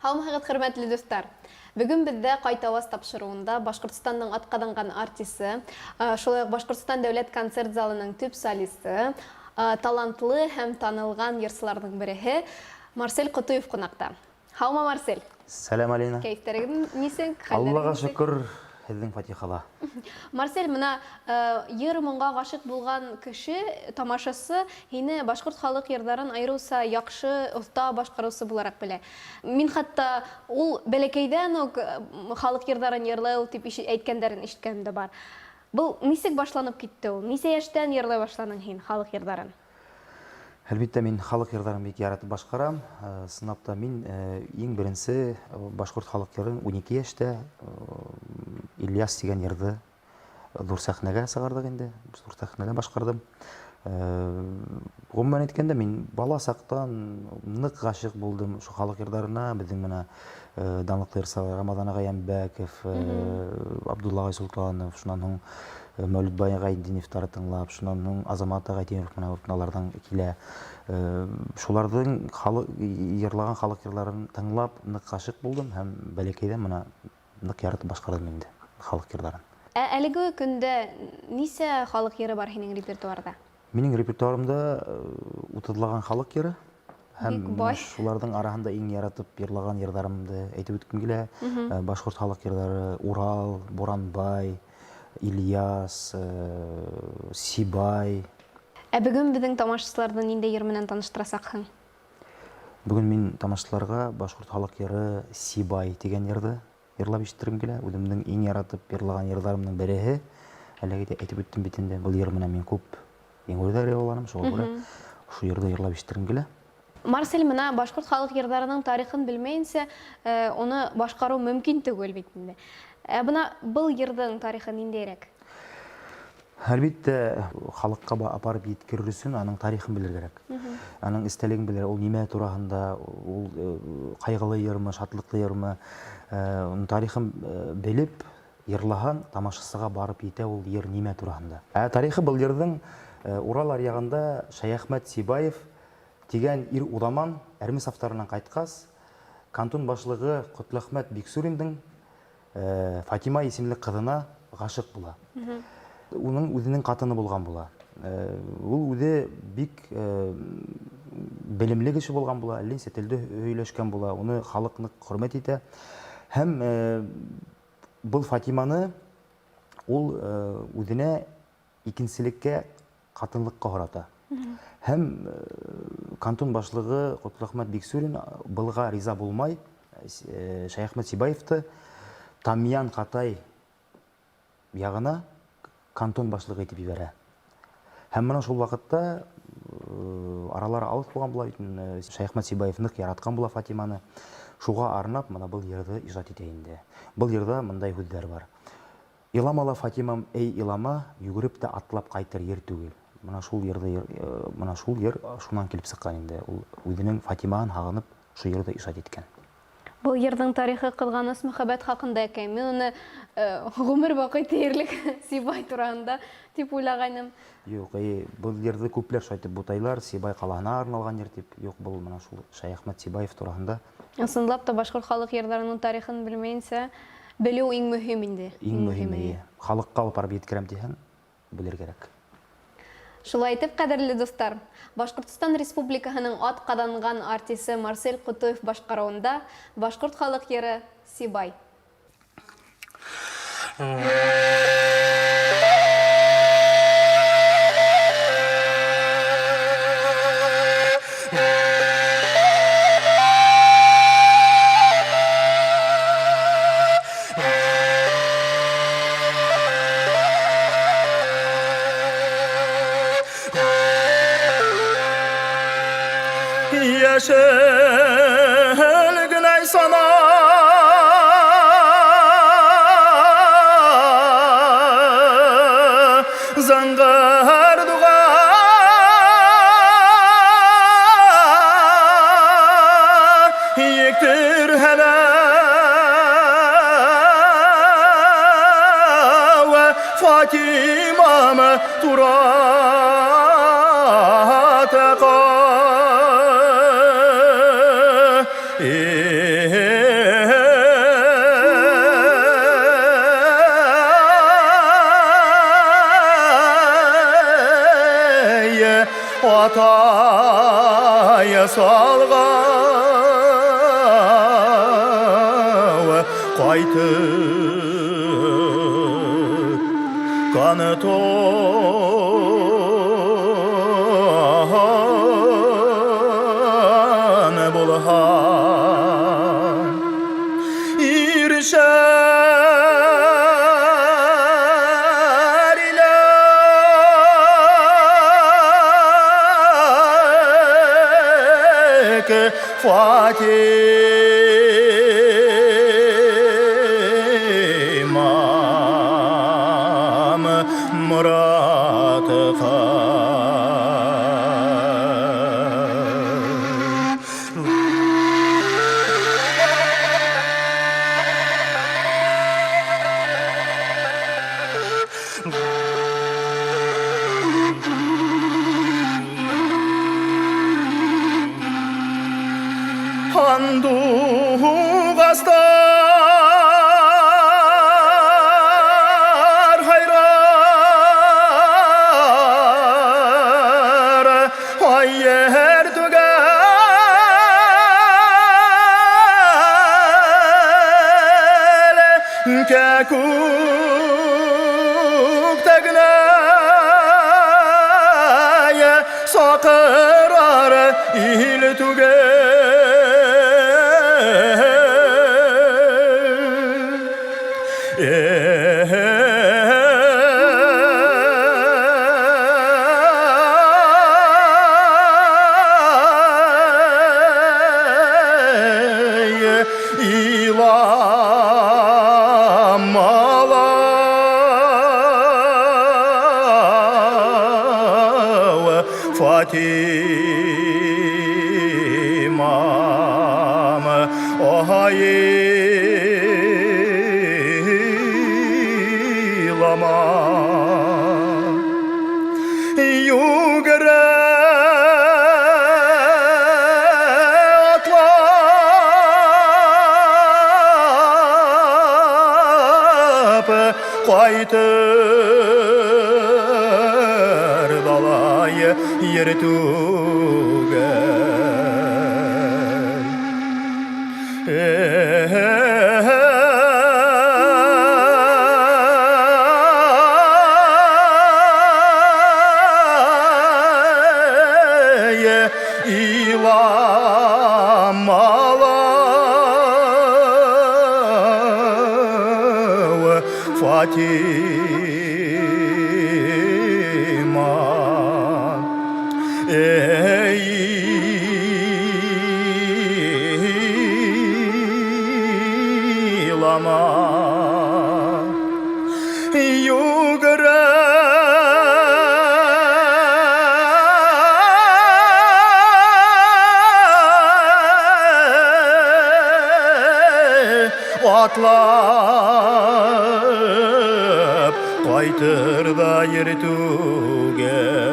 Һаумыһығыҙ, хөрмәтле достар. Бүгін бізде қайтаваз тапшыруында Башқұртстанның атқаданған артисі, шулай ук Башқұртстан дәүләт концерт залының төп солисты, талантлы һәм танылған йырсыларның береһе Марсель Котуев қонақта. Һаума, Марсель. Сәлам алейна. Кәйфтәрегеҙ нисек? Аллаға шөкөр, һеҙҙең фатихала. Марсель, мына йыр моңға ғашиҡ булған кеше, тамашасы, һине башҡорт халыҡ йырҙарын айырыуса яҡшы, оҫта башҡарыусы булараҡ белә. Мин хатта ул бәләкәйҙән үк халыҡ йырҙарын йырлау тип әйткәндәрен ишеткәнем дә бар. Был нисек башланып китте ул? Нисә йәштән йырлай башланың һин халыҡ йырҙарын? Әлбиттә, мин халыҡ йырҙарын бик яратып башҡарам. Сынапта мин иң беренсе башҡорт халыҡ йырын 12 йәштә Ильяс тигән йырҙы ҙур сәхнәгә сығарҙык инде. Ҙур сәхнәлә башҡарҙым. Ғөмүмән әйткәндә, мин бала саҡтан ныҡ ғашиҡ булдым шу халыҡ йырҙарына. Беҙҙең менә данлыҡлы йырсылар Рамаҙан ағай Йәмбәков, Абдулла ағай Солтанов, шунан һуң Мәүлетбай Ғайнетдиновтары тыңлап, шунан һуң Азамат ағай Темиров килә. Шуларҙың йырлаған халыҡ йырҙарын тыңлап ныҡ ғашиҡ булдым һәм бәләкәйҙән менә ныҡ яратып башҡарҙым инде халыҡ йырҙарын. Әлеге көндә нисә халыҡ йыры бар һинең репертуарда? Минең репертуарымда 30-лаган халык йыры һәм шуларның араһында иң яратып йырлаган йырҙарымды әйтеп үткем килә. Башҡорт халык йырҙары Урал, Буранбай, Ильяс, Сибай. Бөгөн беҙҙең тамашасыларҙы ниндәй йыр менән таныштырасаҡһың? Бөгөн мин тамашасыларға башҡорт халык йыры Сибай тигән йырҙы йырлап ишеттергем килә. Үҙемдең иң яратып йырлаган йырҙарымдың береһе. Әлегә әйтеп үттем бит инде, был йыр менән мин күп еңеүҙәр яуланым, шуға күрә шу йырҙы йырлап ишеттергем килә. Марсель, мына башҡорт халыҡ йырҙарының тарихын белмәйенсә, уны башҡарыу мөмкин түгел бит инде. Бына был йырҙың тарихы ниндәйерәк? Әлбиттә, халыҡҡа апарып еткерер өсөн аның тарихын белер кәрәк. Аның эстәлеген белер, ул нимә тураһында, ул ҡайғылы йырмы, шатлыҡлы йырмы, тарихын белеп, йырлаһаң, тамашасыға барып етә ул йыр нимә тураһында. Тарихы был йырҙың Урал аръяғында Шәйәхмәт Сибаев тигән ир уҙаман Әрмесовтарынан ҡайтҡас, кантон башлығы Ҡотләхмәт Биксуриндың Фатима исемле ҡыҙына ғашиҡ була. Уның үҙенең ҡатыны булған була. Ул үҙе бик белемле кеше булған була, әллә телдә һөйләшкән була, уны халыҡ ныҡ хөрмәт итә. Һәм был Фатиманы ул үҙенә икенселеккә ҡатынлыҡҡа һората. Һәм кантон башлығы Ҡотләхмәт Биксурин былға риза булмай, Шәйәхмәт Сибаевты Тамъян Ҡатай яғына кантон башлығы итеп ебәрә. Һәм мына шул ваҡытта аралары алыҫ булған була, Шәйәхмәт Сибаев ныҡ яратҡан була Фатиманы. Шуға арнап мына был йырҙы ижад итә инде. Был йырҙа мындай һүҙҙәр бар. Иламала Фатимам, эй илама, йүгереп тә атлап ҡайтыр ер түгел. Мына шул йыр шунан килеп сыҡҡан инде. Ул үҙенең Фатимаһын һағынып, шу йырҙы ижад иткән. Был йырҙың тарихы ҡыҙғаныс мөхәббәт хаҡында икән. Мин уны ғүмер баҡый тиерлек Сибай тураһында тип уйлағайным. Юҡ, был йырҙы күпләр шайтып бутайлар, Сибай ҡалаһына арналған йыр тип. Юҡ, был мына шул Шәйәхмәт Сибаев тураһында. Ысынлап та башҡорт халыҡ йырҙарының тарихын белмәйенсә, белеү иң мөһим инде. Иң мөһиме. Халыҡҡа алып еткерәм тиһәң, белер кәрәк. Шулай итеп, ҡәҙерле дуҫтар, Башҡортостан Республикаһының атҡаҙанған артисы Марсель Котуев башҡарыуында башҡорт халыҡ йыры Сибай. Yeşil güney sana zangır duğa yektir hele ve Fatima'mı turata атайы салғау қайтып қаны тоны болған иршәр иләк Фатимам мұратқа Андуғастар хайрар айер түгәл кәкук тәгнәй сақырар ил Фатимам ойылама югірі атлап қайтыр далай ер иламалау Фатима илама югірі атлап қайтыр да ер түгел